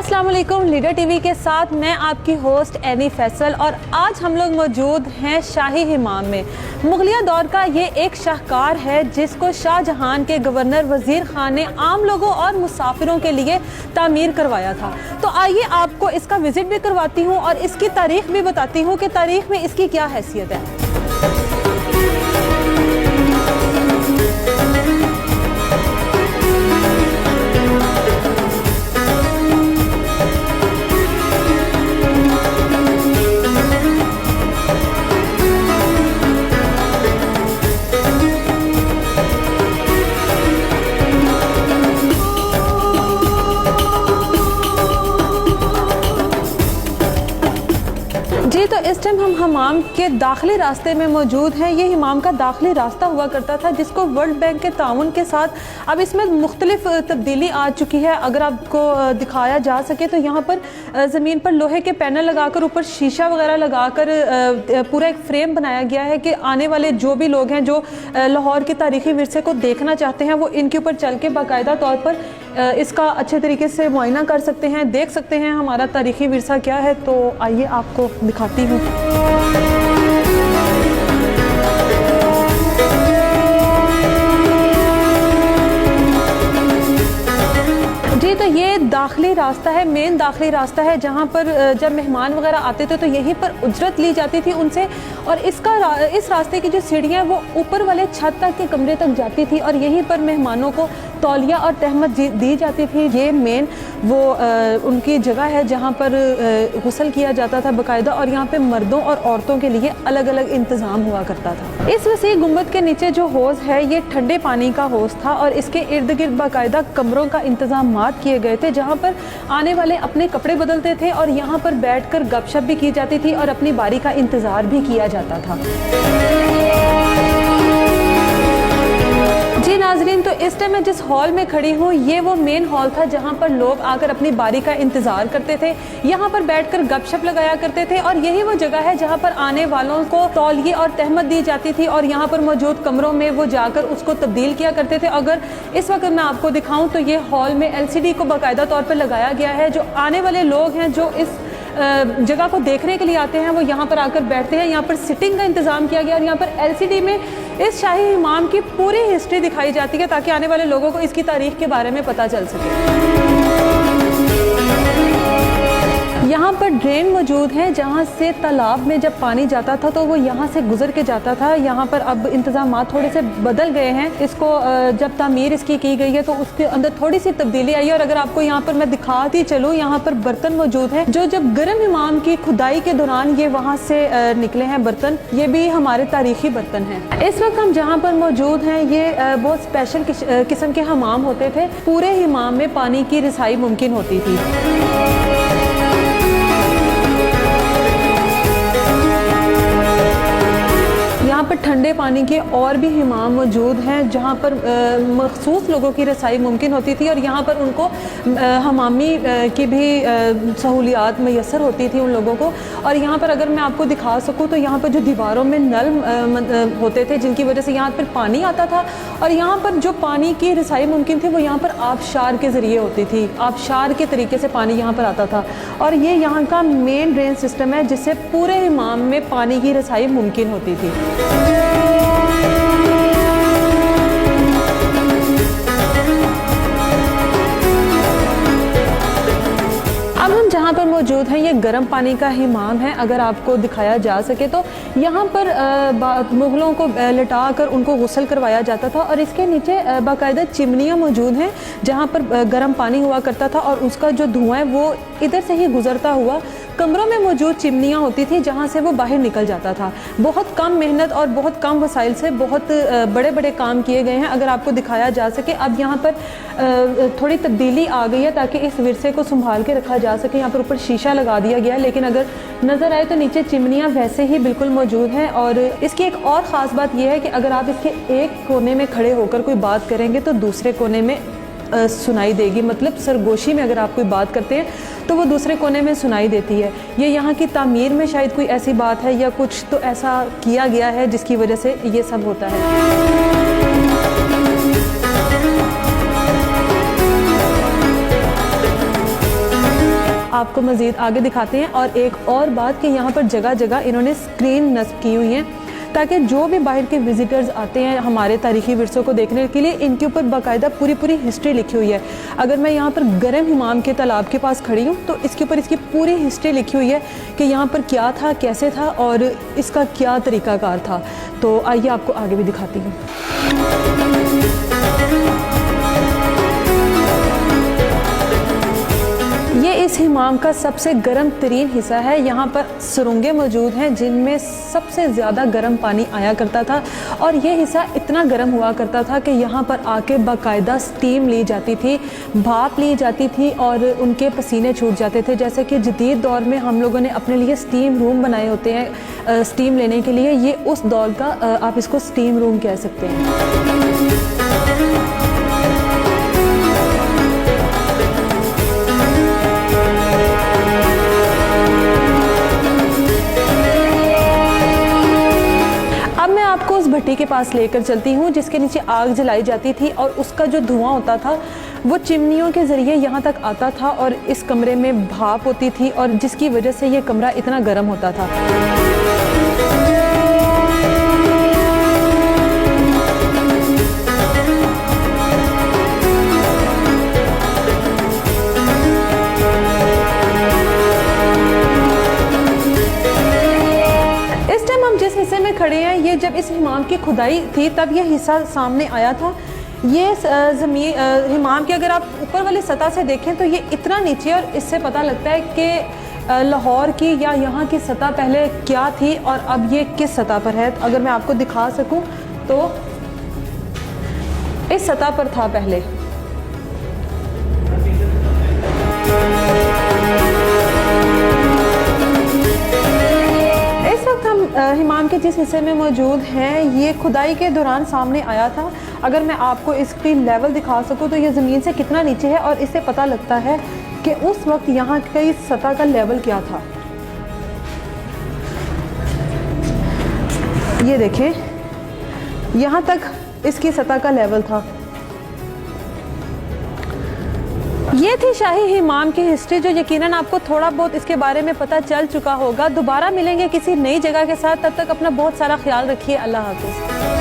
अस्सलाम वालेकुम। Leader TV के साथ मैं आपकी होस्ट एनी फैसल और आज हम लोग मौजूद हैं शाही हिमाम में। मुगलिया दौर का ये एक शाहकार है जिसको शाहजहां के गवर्नर वजीर खान ने आम लोगों और मुसाफिरों के लिए तामीर करवाया था। तो आइए आपको इसका विजिट भी करवाती हूँ और इसकी तारीख भी बताती हूँ कि तारीख में इसकी क्या हैसियत है। जी तो इस टाइम हम हमाम के दाखिली रास्ते में मौजूद हैं। ये हमाम का दाखिली रास्ता हुआ करता था जिसको वर्ल्ड बैंक के ताउन के साथ अब इसमें मुख्तलिफ तब्दीली आ चुकी है। अगर आपको दिखाया जा सके तो यहाँ पर ज़मीन पर लोहे के पैनल लगाकर ऊपर शीशा वगैरह लगाकर पूरा एक फ्रेम बनाया गया है कि आने वाले जो भी लोग हैं जो लाहौर के तारीख़ी विरसे को देखना चाहते हैं वो इनके ऊपर चल के बाकायदा तौर पर इसका अच्छे तरीके से मुआयना कर सकते हैं, देख सकते हैं हमारा तारीख़ी विरसा क्या है। तो आइए आपको दिखाती हूँ। जी तो ये दाखिली रास्ता है, मेन दाखिली रास्ता है जहाँ पर जब मेहमान वगैरह आते थे तो यहीं पर उजरत ली जाती थी उनसे और इस रास्ते की जो सीढ़ियाँ वो ऊपर वाले छत तक के कमरे तक जाती थी और यहीं पर मेहमानों को तौलिया और तहमत दी जाती थी। ये मेन वो उनकी जगह है जहाँ पर गुस्ल किया जाता था बाकायदा और यहाँ पे मर्दों और औरतों के लिए अलग अलग इंतज़ाम हुआ करता था। इस वसी गुंबद के नीचे जो हौज़ है ये ठंडे पानी का हौज़ था और इसके इर्द गिर्द बाकायदा कमरों का इंतज़ाम किए गए थे जहाँ पर आने वाले अपने कपड़े बदलते थे और यहाँ पर बैठकर गपशप भी की जाती थी और अपनी बारी का इंतज़ार भी किया जाता था। जी नाजरीन, तो इस टाइम मैं जिस हॉल में खड़ी हूँ ये वो मेन हॉल था जहाँ पर लोग आकर अपनी बारी का इंतज़ार करते थे, यहाँ पर बैठकर गपशप लगाया करते थे और यही वो जगह है जहाँ पर आने वालों को तौलिए और तहमत दी जाती थी और यहाँ पर मौजूद कमरों में वो जाकर उसको तब्दील किया करते थे। अगर इस वक्त मैं आपको दिखाऊँ तो ये हॉल में LCD को बाकायदा तौर पर लगाया गया है। जो आने वाले लोग हैं जो इस जगह को देखने के लिए आते हैं वो यहाँ पर आकर बैठते हैं। यहाँ पर सिटिंग का इंतज़ाम किया गया और यहाँ पर LCD में इस शाही इमाम की पूरी हिस्ट्री दिखाई जाती है ताकि आने वाले लोगों को इसकी तारीख के बारे में पता चल सके। यहाँ पर ड्रेन मौजूद है जहाँ से तालाब में जब पानी जाता था तो वो यहाँ से गुजर के जाता था। यहाँ पर अब इंतज़ाम थोड़े से बदल गए हैं। इसको जब तामीर इसकी की गई है तो उसके अंदर थोड़ी सी तब्दीली आई है और अगर आपको यहाँ पर मैं दिखाती चलूँ यहाँ पर बर्तन मौजूद हैं जो जब गर्म इमाम की खुदाई के दौरान ये वहाँ से निकले हैं बर्तन। ये भी हमारे तारीख़ी बर्तन हैं। इस वक्त हम जहाँ पर मौजूद हैं ये बहुत स्पेशल किस्म के हमाम होते थे। पूरे हमाम में पानी की रिसाई मुमकिन होती थी। यहाँ पर ठंडे पानी के और भी हमाम मौजूद हैं जहाँ पर मखसूस लोगों की रसाई मुमकिन होती थी और यहाँ पर उनको हमामी की भी सहूलियात मैसर होती थी उन लोगों को। और यहाँ पर अगर मैं आपको दिखा सकूँ तो यहाँ पर जो दीवारों में नल होते थे जिनकी वजह से यहाँ पर पानी आता था और यहाँ पर जो पानी की रसाई मुमकिन थी वो यहाँ पर आबशार के ज़रिए होती थी। आबशार के तरीके से पानी यहाँ पर आता था और ये यहाँ का मेन ड्रेन सिस्टम है जिससे पूरे हमाम में पानी की रसाई मुमकिन होती थी। अब हम जहाँ पर मौजूद हैं ये गर्म पानी का हमाम है। अगर आपको दिखाया जा सके तो यहाँ पर मुग़लों को लिटा कर उनको गुस्ल करवाया जाता था और इसके नीचे बाकायदा चिमनियाँ मौजूद हैं जहाँ पर गर्म पानी हुआ करता था और उसका जो धुआं है वो इधर से ही गुजरता हुआ कमरों में मौजूद चिमनियाँ होती थी जहाँ से वो बाहर निकल जाता था। बहुत कम मेहनत और बहुत कम वसाइल से बहुत बड़े बड़े काम किए गए हैं। अगर आपको दिखाया जा सके अब यहाँ पर थोड़ी तब्दीली आ गई है ताकि इस विरसे को संभाल के रखा जा सके। यहाँ पर ऊपर शीशा लगा दिया गया है लेकिन अगर नज़र आए तो नीचे चिमनियाँ वैसे ही बिल्कुल मौजूद हैं। और इसकी एक और ख़ास बात यह है कि अगर आप इसके एक कोने में खड़े होकर कोई बात करेंगे तो दूसरे कोने में सुनाई देगी। मतलब सरगोशी में अगर आप कोई बात करते हैं तो वो दूसरे कोने में सुनाई देती है। ये यहाँ की तामीर में शायद कोई ऐसी बात है या कुछ तो ऐसा किया गया है जिसकी वजह से ये सब होता है। आपको मज़ीद आगे दिखाते हैं। और एक और बात कि यहाँ पर जगह जगह इन्होंने स्क्रीन नस्ब की हुई हैं ताकि जो भी बाहर के विज़िटर्स आते हैं हमारे तारीख़ी विरसों को देखने के लिए, इनके ऊपर बाकायदा पूरी हिस्ट्री लिखी हुई है। अगर मैं यहाँ पर गरम हिमाम के तालाब के पास खड़ी हूँ तो इसके ऊपर इसकी पूरी हिस्ट्री लिखी हुई है कि यहाँ पर क्या था, कैसे था और इसका क्या तरीक़ाकार था। तो आइए आपको आगे भी दिखाती हूँ। ये इस हिमाम का सबसे गर्म तरीन हिस्सा है। यहाँ पर सुरंगें मौजूद हैं जिनमें सबसे ज़्यादा गर्म पानी आया करता था और ये हिस्सा इतना गर्म हुआ करता था कि यहाँ पर आके बाकायदा स्टीम ली जाती थी, भाप ली जाती थी और उनके पसीने छूट जाते थे। जैसे कि जदीद दौर में हम लोगों ने अपने लिए स्टीम रूम बनाए होते हैं स्टीम लेने के लिए, ये उस दौर का आप इसको स्टीम रूम कह सकते हैं। उस भट्टी के पास लेकर चलती हूँ जिसके नीचे आग जलाई जाती थी और उसका जो धुआं होता था वो चिमनियों के ज़रिए यहाँ तक आता था और इस कमरे में भाप होती थी और जिसकी वजह से ये कमरा इतना गर्म होता था। जिस हिस्से में खड़े हैं, ये जब इस हिमाम की खुदाई थी तब ये हिस्सा सामने आया था। ये ज़मीन हिमाम की अगर आप ऊपर वाली सतह से देखें तो ये इतना नीचे, और इससे पता लगता है कि लाहौर की या यहाँ की सतह पहले क्या थी और अब ये किस सतह पर है। अगर मैं आपको दिखा सकूं तो इस सतह पर था पहले। हिमाम के जिस हिस्से में मौजूद हैं ये खुदाई के दौरान सामने आया था। अगर मैं आपको इसकी लेवल दिखा सकूं तो ये ज़मीन से कितना नीचे है और इससे पता लगता है कि उस वक्त यहाँ की सतह का लेवल क्या था। ये देखें, यहाँ तक इसकी सतह का लेवल था। ये थी शाही हिमाम की हिस्ट्री जो यकीनन आपको थोड़ा बहुत इसके बारे में पता चल चुका होगा। दोबारा मिलेंगे किसी नई जगह के साथ, तब तक अपना बहुत सारा ख्याल रखिए। अल्लाह हाफ़िज़।